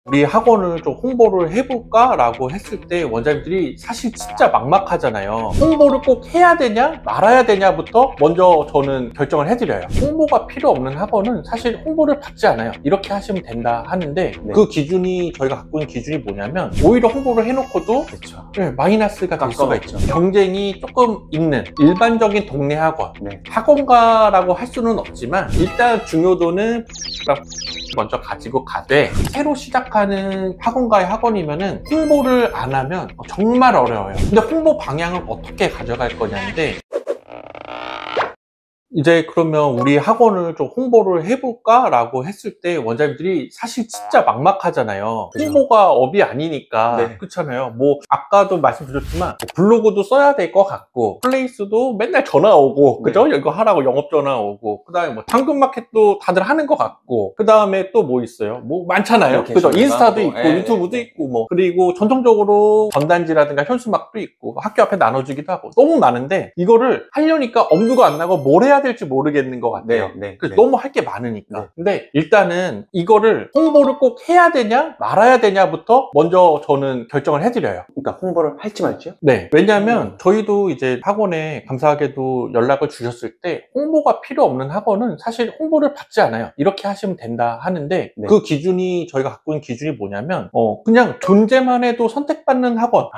우리 학원을 좀 홍보를 해볼까? 라고 했을 때 원장님들이 사실 진짜 막막하잖아요. 홍보를 꼭 해야 되냐 말아야 되냐부터 먼저 저는 결정을 해드려요. 홍보가 필요 없는 학원은 사실 홍보를 받지 않아요. 이렇게 하시면 된다 하는데 그 기준이 저희가 갖고 있는 기준이 뭐냐면 오히려 홍보를 해놓고도 마이너스가 될 수가 있죠. 경쟁이 조금 있는 일반적인 동네 학원, 학원가라고 할 수는 없지만 일단 중요도는 먼저 가지고 가되 새로 시작하는 학원가의 학원이면은 홍보를 안 하면 정말 어려워요. 근데 홍보 방향을 어떻게 가져갈 거냐인데 이제 그러면 우리 학원을 좀 홍보를 해볼까? 라고 했을 때 원장님들이 사실 진짜 막막하잖아요. 홍보가 업이 아니니까. 그렇잖아요. 뭐 아까도 말씀드렸지만 뭐 블로그도 써야 될 것 같고 플레이스도 맨날 전화 오고 그죠? 이거 하라고 영업 전화 오고 그 다음에 뭐 당근마켓도 다들 하는 것 같고 그 다음에 또 뭐 있어요? 뭐 많잖아요. 그죠? 인스타도 있고 유튜브도 있고 뭐 그리고 전통적으로 전단지라든가 현수막도 있고 학교 앞에 나눠주기도 하고 너무 많은데 이거를 하려니까 엄두가 안 나고 뭘 해야 될지 모르겠는 것 같아요. 그래서 너무 할 게 많으니까. 근데 일단은 이거를 홍보를 꼭 해야 되냐 말아야 되냐부터 먼저 저는 결정을 해드려요. 그러니까 홍보를 할지 말지요? 네. 왜냐하면 저희도 이제 학원에 감사하게도 연락을 주셨을 때 홍보가 필요 없는 학원은 사실 홍보를 받지 않아요. 이렇게 하시면 된다 하는데 그 기준이 저희가 갖고 있는 기준이 뭐냐면 그냥 존재만 해도 선택받는 학원.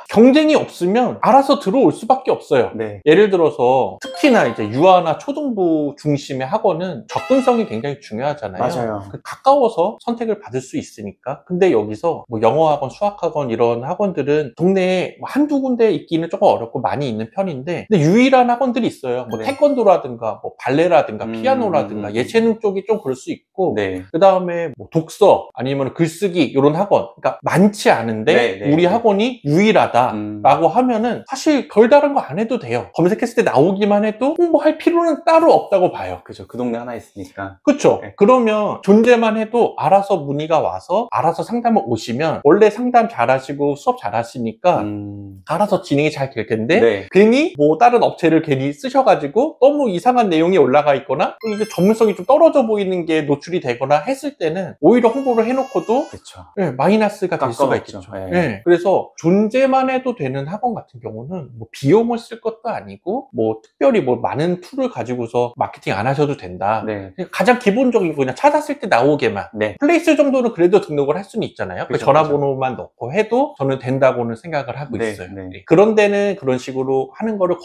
경쟁이 없으면 알아서 들어올 수밖에 없어요. 예를 들어서 특히나 이제 유아나 초등부 중심의 학원은 접근성이 굉장히 중요하잖아요. 맞아요. 가까워서 선택을 받을 수 있으니까. 근데 여기서 뭐 영어학원, 수학학원 이런 학원들은 동네에 한두 군데 있기는 조금 어렵고 많이 있는 편인데 근데 유일한 학원들이 있어요. 뭐 태권도라든가 뭐 발레라든가 피아노라든가 예체능 쪽이 좀 그럴 수 있고 그 다음에 뭐 독서 아니면 글쓰기 이런 학원 그러니까 많지 않은데 우리 학원이 유일하다라고 하면은 사실 별다른 거 안 해도 돼요. 검색했을 때 나오기만 해도 홍보할 필요는 따로 없다고 봐요. 그죠. 그 동네 하나 있으니까. 그쵸. 그러면 존재만 해도 알아서 문의가 와서 알아서 상담을 오시면 원래 상담 잘하시고 수업 잘하시니까 알아서 진행이 잘 될 텐데 괜히 뭐 다른 업체를 괜히 쓰셔가지고 너무 이상한 내용이 올라가 있거나 이게 전문성이 좀 떨어져 보이는 게 노출이 되거나 했을 때는 오히려 홍보를 해놓고도 마이너스가 될 수가 있죠. 그래서 존재만 해도 되는 학원 같은 경우는 뭐 비용을 쓸 것도 아니고 뭐 특별히 뭐 많은 툴을 가지고서 마케팅 안 하셔도 된다. 가장 기본적인 거 그냥 찾았을 때 나오게만 플레이스 정도는 그래도 등록을 할 수는 있잖아요. 그 전화번호만 넣고 해도 저는 된다고는 생각을 하고 있어요. 그런 데는 그런 식으로 하는 거를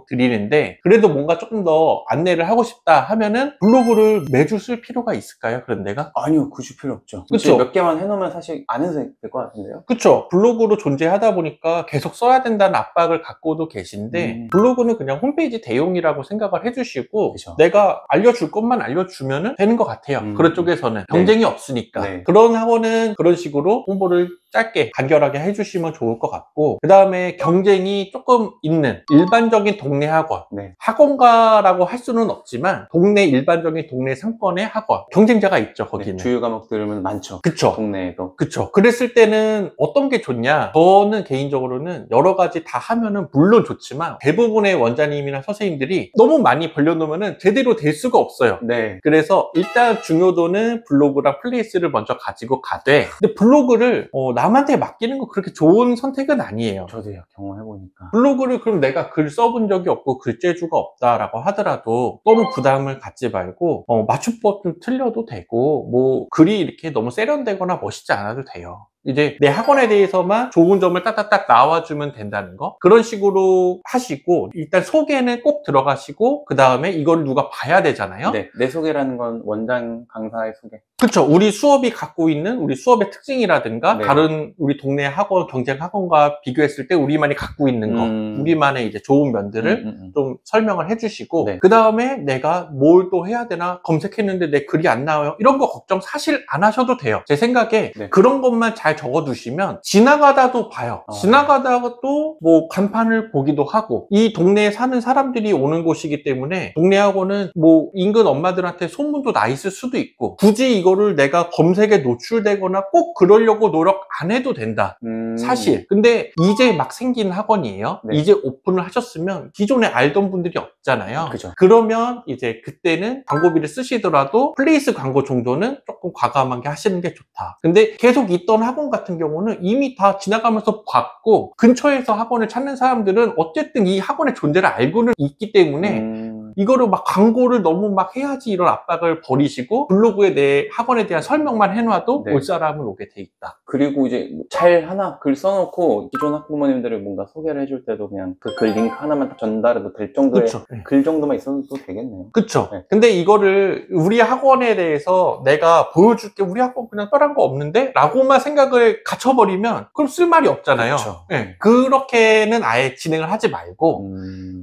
권유드리는데 그래도 뭔가 조금 더 안내를 하고 싶다 하면은 블로그를 매주 쓸 필요가 있을까요? 그런 데가? 아니요. 굳이 필요 없죠. 그쵸? 몇 개만 해놓으면 사실 안 해도 될 것 같은데요? 그쵸. 블로그로 존재하다 보니까 계속 써야 된다는 압박을 갖고도 계신데 블로그는 그냥 홈페이지 대용이라고 생각을 해주시고 내가 알려줄 것만 알려주면 되는 것 같아요. 그런 쪽에서는 경쟁이 없으니까 그런 학원은 그런 식으로 홍보를 짧게 간결하게 해주시면 좋을 것 같고 그 다음에 경쟁이 조금 있는 일반적인 동네 학원 학원가라고 할 수는 없지만 동네 일반적인 동네 상권의 학원 경쟁자가 있죠. 거기는 주요 과목들은 많죠. 그쵸. 동네에도. 그쵸. 그랬을 때는 어떤 게 좋냐 저는 개인적으로는 여러 가지 다 하면은 물론 좋지만 대부분의 원장님이나 선생님들이 너무 많이 벌려놓으면은 제대로 될 수가 없어요. 그래서 일단 중요도는 블로그랑 플레이스를 먼저 가지고 가되 근데 블로그를 남한테 맡기는 거 그렇게 좋은 선택은 아니에요. 저도요. 경험해보니까. 블로그를 그럼 내가 글 써본 적이 없고 글재주가 없다라고 하더라도 너무 부담을 갖지 말고 맞춤법 좀 틀려도 되고 뭐 글이 이렇게 너무 세련되거나 멋있지 않아도 돼요. 이제 내 학원에 대해서만 좋은 점을 딱딱딱 나와주면 된다는 거 그런 식으로 하시고 일단 소개는 꼭 들어가시고 그 다음에 이걸 누가 봐야 되잖아요. 내 소개라는 건 원장 강사의 소개. 그렇죠. 우리 수업이 갖고 있는 우리 수업의 특징이라든가 다른 우리 동네 학원 경쟁 학원과 비교했을 때 우리만이 갖고 있는 거 우리만의 이제 좋은 면들을 좀 설명을 해주시고 그 다음에 내가 뭘 또 해야 되나 검색했는데 내 글이 안 나와요 이런 거 걱정 사실 안 하셔도 돼요. 제 생각에 그런 것만 잘 적어두시면 지나가다도 봐요. 지나가다가도 뭐 간판을 보기도 하고 이 동네에 사는 사람들이 오는 곳이기 때문에 동네 학원은 뭐 인근 엄마들한테 소문도 나 있을 수도 있고 굳이 이거를 내가 검색에 노출되거나 꼭 그러려고 노력 안 해도 된다. 사실. 근데 이제 막 생긴 학원이에요. 네. 이제 오픈을 하셨으면 기존에 알던 분들이 없잖아요. 그죠. 그러면 이제 그때는 광고비를 쓰시더라도 플레이스 광고 정도는 조금 과감하게 하시는 게 좋다. 근데 계속 있던 학원 같은 경우는 이미 다 지나가면서 봤고 근처에서 학원을 찾는 사람들은 어쨌든 이 학원의 존재를 알고는 있기 때문에 이거를 막 광고를 너무 막 해야지 이런 압박을 버리시고 블로그에 내 학원에 대한 설명만 해놔도 네. 올 사람은 오게 돼 있다. 그리고 이제 잘 하나 글 써놓고 기존 학부모님들을 뭔가 소개를 해줄 때도 그냥 그 글 링크 하나만 딱 전달해도 될 정도의 그쵸. 글 정도만 있어도 되겠네요. 그쵸. 네. 근데 이거를 우리 학원에 대해서 내가 보여줄게 우리 학원 그냥 떠난 거 없는데? 라고만 생각을 갖춰버리면 그럼 쓸 말이 없잖아요. 그쵸. 네. 그렇게는 아예 진행을 하지 말고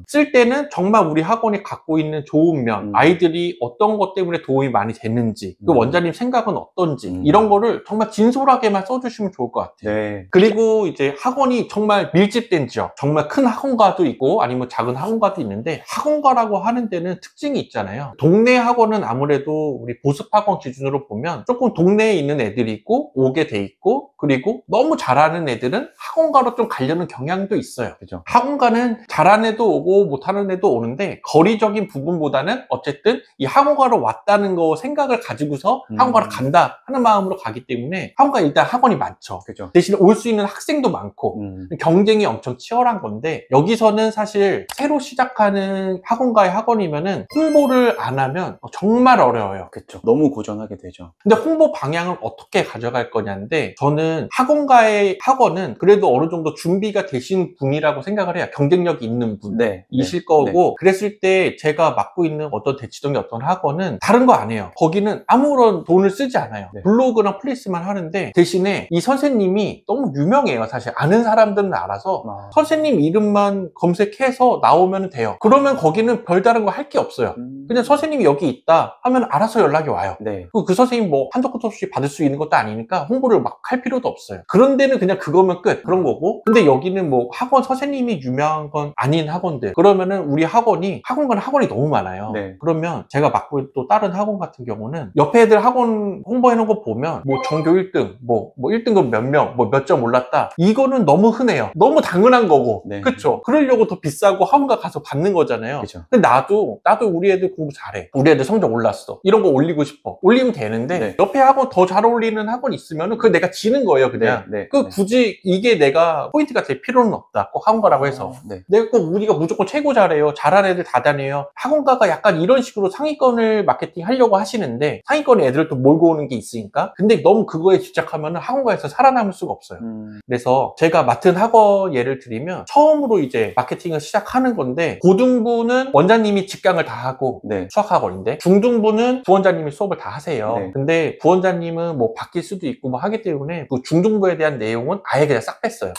쓸 때는 정말 우리 학원이 갖고 있는 좋은 면, 아이들이 어떤 것 때문에 도움이 많이 됐는지, 그 원장님 생각은 어떤지 이런 거를 정말 진솔하게만 써주시면 좋을 것 같아요. 네. 그리고 이제 학원이 정말 밀집된 지역, 정말 큰 학원가도 있고 아니면 작은 학원가도 있는데 학원가라고 하는 데는 특징이 있잖아요. 동네 학원은 아무래도 우리 보습 학원 기준으로 보면 조금 동네에 있는 애들이 있고 오게 돼 있고 그리고 너무 잘하는 애들은 학원가로 좀 가려는 경향도 있어요. 그죠. 학원가는 잘하는 애도 오고 못하는 애도 오는데 거리적인 부분보다는 어쨌든 이 학원가로 왔다는 거 생각을 가지고서 학원가로 간다 하는 마음으로 가기 때문에 학원가 일단 학원이 많죠. 그죠. 대신에 올 수 있는 학생도 많고 경쟁이 엄청 치열한 건데 여기서는 사실 새로 시작하는 학원가의 학원이면은 홍보를 안 하면 정말 어려워요. 그쵸. 너무 고전하게 되죠. 근데 홍보 방향을 어떻게 가져갈 거냐인데 저는 학원가의 학원은 그래도 어느 정도 준비가 되신 분이라고 생각을 해요. 경쟁력이 있는 분. 네. 이실 거고 그랬을 때 제가 맡고 있는 어떤 대치동의 어떤 학원은 다른 거 안 해요. 거기는 아무런 돈을 쓰지 않아요. 네. 블로그랑 플레이스만 하는데 대신에 이 선생님이 너무 유명해요. 사실 아는 사람들은 알아서 선생님 이름만 검색해서 나오면 돼요. 그러면 거기는 별다른 거 할 게 없어요. 그냥 선생님이 여기 있다 하면 알아서 연락이 와요. 네. 그리고 그 선생님 뭐 한도 끝 없이 받을 수 있는 것도 아니니까 홍보를 막 할 필요도 없어요. 그런 데는 그냥 그거면 끝. 그런 거고. 근데 여기는 뭐 학원 선생님이 유명한 건 아닌 학원들. 그러면은 우리 학원가는 학원이 너무 많아요. 네. 그러면 제가 맡고 있는 또 다른 학원 같은 경우는 옆에 애들 학원 홍보해 놓은 거 보면 뭐 전교 1등, 뭐 1등급 몇 명, 뭐 몇 점 올랐다. 이거는 너무 흔해요. 너무 당연한 거고. 네. 그쵸? 그러려고 더 비싸고 학원가 가서 받는 거잖아요. 그죠. 근데 나도 우리 애들 공부 잘해. 우리 애들 성적 올랐어. 이런 거 올리고 싶어. 올리면 되는데 네. 옆에 학원 더 잘 어울리는 학원 있으면은 그거 내가 지는 거예요, 그냥. 네. 굳이 이게 내가 포인트가 될 필요는 없다. 꼭 학원가라고 해서. 네. 내가 꼭 우리가 무조건 최고 잘해요. 잘하는 애들 다 다녀요. 학원가가 약간 이런 식으로 상위권을 마케팅 하려고 하시는데 상위권에 애들을 또 몰고 오는 게 있으니까. 근데 너무 그거에 집착하면 학원가에서 살아남을 수가 없어요. 그래서 제가 맡은 학원 예를 들면 처음으로 이제 마케팅을 시작하는 건데 고등부는 원장님이 직강을 다 하고 네. 수학학원인데 중등부는 부원장님이 수업을 다 하세요. 네. 근데 부원장님은 뭐 바뀔 수도 있고 뭐 하기 때문에 그 중등부에 대한 내용은 아예 그냥 싹 뺐어요.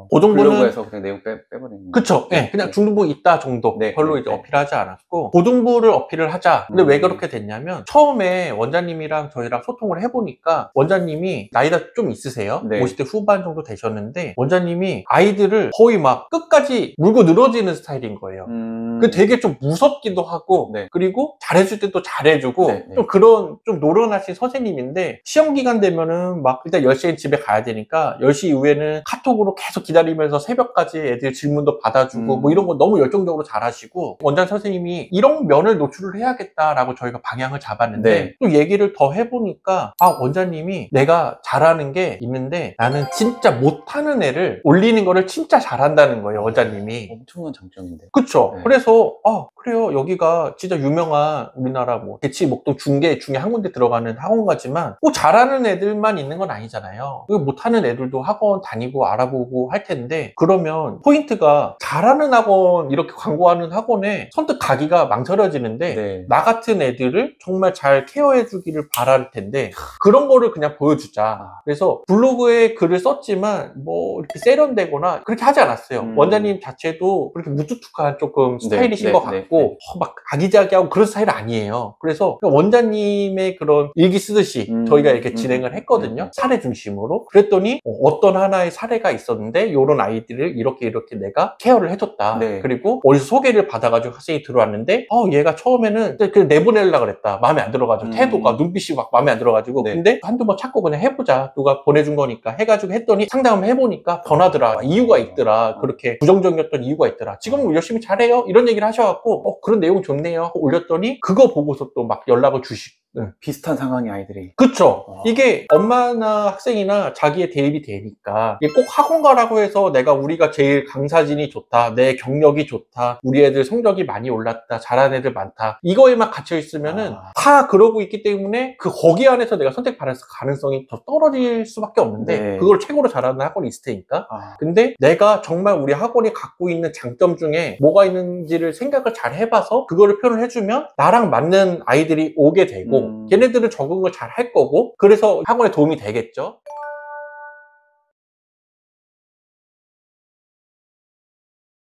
고등부는 블로그에서 그냥 내용 빼버리는 그쵸. 네, 그냥 중등부 있다 정도 별로 이제 어필하지 않았고 고등부를 어필을 하자. 근데 왜 그렇게 됐냐면 처음에 원장님이랑 저희랑 소통을 해보니까 원장님이 나이가 좀 있으세요. 네. 50대 후반 정도 되셨는데 원장님이 아이들을 거의 막 끝까지 물고 늘어지는 스타일인 거예요. 그 되게 좀 무섭기도 하고 네. 그리고 잘해줄 때 또 잘해주고 네. 좀 그런 좀 노련하신 선생님인데 시험 기간 되면은 막 일단 10시엔 집에 가야 되니까 10시 이후에는 카톡으로 계속 기다리면서 새벽까지 애들 질문도 받아주고 뭐 이런 거 너무 열정적으로 잘하시고 원장 선생님이 이런 면을 노출을 해야겠다라고 저희가 방향을 잡았는데 네. 또 얘기를 더 해보니까 원장님이 내가 잘하는 게 있는데 나는 진짜 못하는 애를 올리는 거를 진짜 잘한다는 거예요, 원장님이. 엄청난 장점인데. 그쵸. 네. 그래서 그래요. 여기가 진짜 유명한 우리나라 뭐 대치 목동 중에 한 군데 들어가는 학원가지만 꼭 잘하는 애들만 있는 건 아니잖아요. 못하는 애들도 학원 다니고 알아보고 할 텐데 그러면 포인트가 잘하는 학원 이렇게 광고하는 학원에 선뜻 가기가 망설여지는데 네. 나 같은 애들을 정말 잘 케어해 주기를 바랄 텐데 그런 거를 그냥 보여주자. 그래서 블로그에 글을 썼지만 뭐 이렇게 세련되거나 그렇게 하지 않았어요. 원장님 자체도 그렇게 무뚝뚝한 조금 스타일이신 것 같고 막 아기자기하고 그런 스타일 아니에요. 그래서 원장님의 그런 일기 쓰듯이 저희가 이렇게 진행을 했거든요. 사례 중심으로. 그랬더니 어떤 하나의 사례가 있었는데 이런 아이들을 이렇게 내가 케어를 해줬다. 네. 그리고 어디서 소개를 받아가지고 학생이 들어왔는데 얘가 처음에는 내보내려고 그랬다. 마음에 안 들어가지고 태도가 눈빛이 막 마음에 안 들어가지고 네. 근데 한두 번 찾고 그냥 해보자. 누가 너가 보내준 거니까 해가지고 했더니 상담을 해보니까 변하더라. 이유가 있더라. 그렇게 부정적이었던 이유가 있더라. 지금 열심히 잘해요. 이런 얘기를 하셔갖고 그런 내용 좋네요 하고 올렸더니 그거 보고서 또 막 연락을 주시고. 비슷한 상황의 아이들이. 그쵸. 이게 엄마나 학생이나 자기의 대입이 되니까 이게 꼭 학원 가라고 해서 우리가 제일 강사진이 좋다, 내 경력이 좋다, 우리 애들 성적이 많이 올랐다, 잘하는 애들 많다, 이거에만 갇혀 있으면은 다 그러고 있기 때문에 거기 안에서 내가 선택받을 가능성이 더 떨어질 수밖에 없는데 그걸 최고로 잘하는 학원이 있을 테니까. 근데 내가 정말 우리 학원이 갖고 있는 장점 중에 뭐가 있는지를 생각을 잘 해봐서 그거를 표현을 해주면 나랑 맞는 아이들이 오게 되고 걔네들은 적응을 잘 할 거고 그래서 학원에 도움이 되겠죠.